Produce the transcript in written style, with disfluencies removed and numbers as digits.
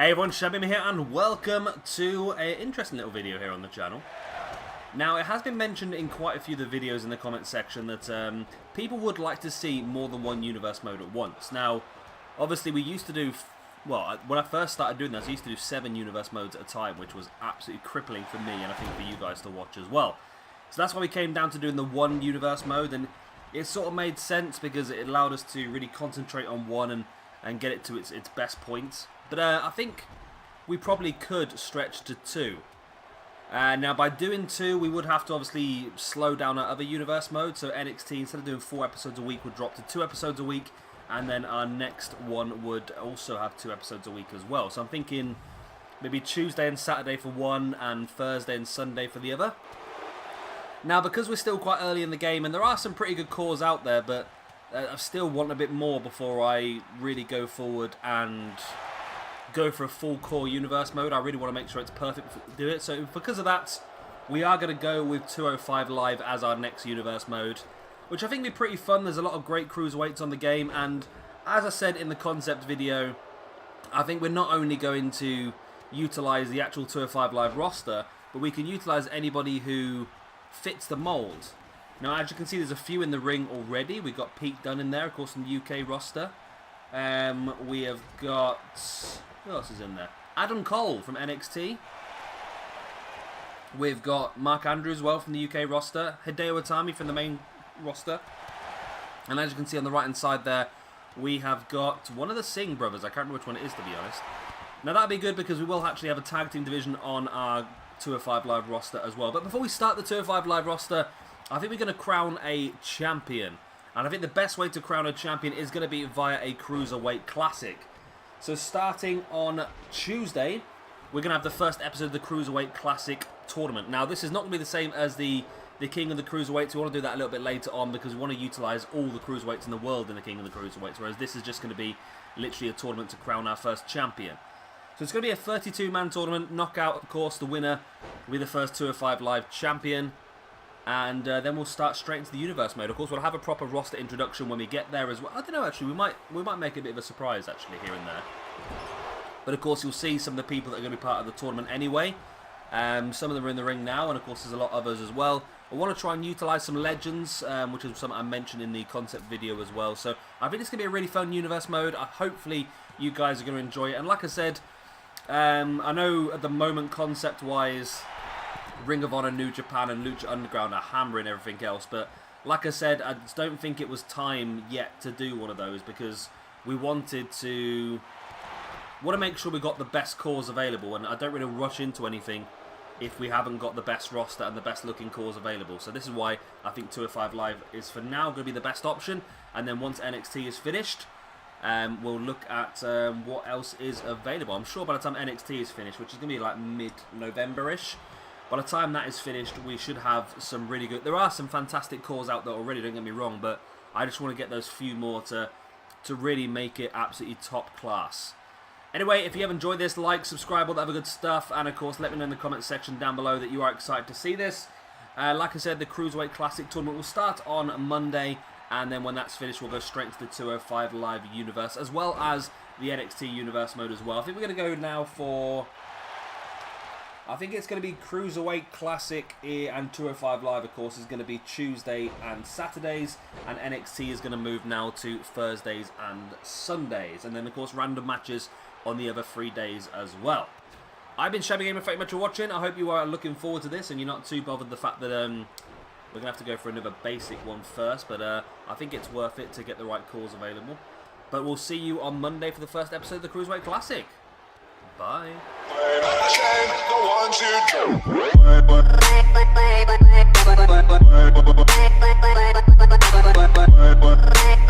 Hey everyone, Shabim here and welcome to an interesting little video here on the channel. Now it has been mentioned in quite a few of the videos in the comment section that people would like to see more than one universe mode at once. Now obviously we used to do, well when I first started doing this I used to do 7 universe modes at a time, which was absolutely crippling for me and I think for you guys to watch as well. So that's why we came down to doing the one universe mode, and it sort of made sense because it allowed us to really concentrate on one and get it to its best points. But I think we probably could stretch to 2. Now by doing 2, we would have to obviously slow down our other universe mode. So NXT, instead of doing 4 episodes a week, would drop to 2 episodes a week. And then our next one would also have 2 episodes a week as well. So I'm thinking maybe Tuesday and Saturday for one, and Thursday and Sunday for the other. Now because we're still quite early in the game, and there are some pretty good cores out there, but I still want a bit more before I really go forward and go for a full core universe mode. I really want to make sure it's perfect to do it. So because of that, we are going to go with 205 Live as our next universe mode, which I think will be pretty fun. There's a lot of great cruiserweights on the game, and as I said in the concept video, I think we're not only going to utilize the actual 205 Live roster, but we can utilize anybody who fits the mold. Now as you can see, there's a few in the ring already. We've got Pete Dunne in there, of course, from the UK roster. We have got, who else is in there? Adam Cole from NXT. We've got Mark Andrews as well from the UK roster. Hideo Itami from the main roster. And as you can see on the right hand side there, we have got one of the Singh brothers. I can't remember which one it is, to be honest. Now that'd be good because we will actually have a tag team division on our 205 Live roster as well. But before we start the 205 Live roster, I think we're going to crown a champion. And I think the best way to crown a champion is going to be via a Cruiserweight Classic. So starting on Tuesday, we're going to have the first episode of the Cruiserweight Classic tournament. Now this is not going to be the same as the King of the Cruiserweights. We want to do that a little bit later on because we want to utilise all the Cruiserweights in the world in the King of the Cruiserweights, whereas this is just going to be literally a tournament to crown our first champion. So it's going to be a 32-man tournament. Knockout, of course, the winner will be the first 205 Live champion. And then we'll start straight into the universe mode. Of course, we'll have a proper roster introduction when we get there as well. I don't know, actually, we might make a bit of a surprise actually here and there. But of course, you'll see some of the people that are going to be part of the tournament anyway. Some of them are in the ring now, and of course, there's a lot of others as well. I want to try and utilise some legends, which is something I mentioned in the concept video as well. So I think it's going to be a really fun universe mode. Hopefully, you guys are going to enjoy it. And like I said, I know at the moment, concept-wise, Ring of Honor, New Japan and Lucha Underground are hammering everything else, but like I said, I just don't think it was time yet to do one of those because we want to make sure we got the best cores available, and I don't really rush into anything if we haven't got the best roster and the best looking cores available. So this is why I think 205 Live is for now going to be the best option, and then once NXT is finished, we'll look at what else is available. I'm sure by the time NXT is finished, which is going to be like mid-November-ish, by the time that is finished, we should have some really good... There are some fantastic cores out there already, don't get me wrong, but I just want to get those few more to really make it absolutely top class. Anyway, if you have enjoyed this, like, subscribe, all that other good stuff, and of course, let me know in the comment section down below that you are excited to see this. Like I said, the Cruiserweight Classic tournament will start on Monday, and then when that's finished, we'll go straight into the 205 Live universe, as well as the NXT universe mode as well. I think we're going to go now for... I think it's going to be Cruiserweight Classic and 205 Live, of course, is going to be Tuesday and Saturdays, and NXT is going to move now to Thursdays and Sundays, and then of course random matches on the other 3 days as well. I've been Shabby Gamer, thank you much for watching. I hope you are looking forward to this and you're not too bothered the fact that we're going to have to go for another basic one first, but I think it's worth it to get the right cores available. But we'll see you on Monday for the first episode of the Cruiserweight Classic. Bye. The 1, 2, 3.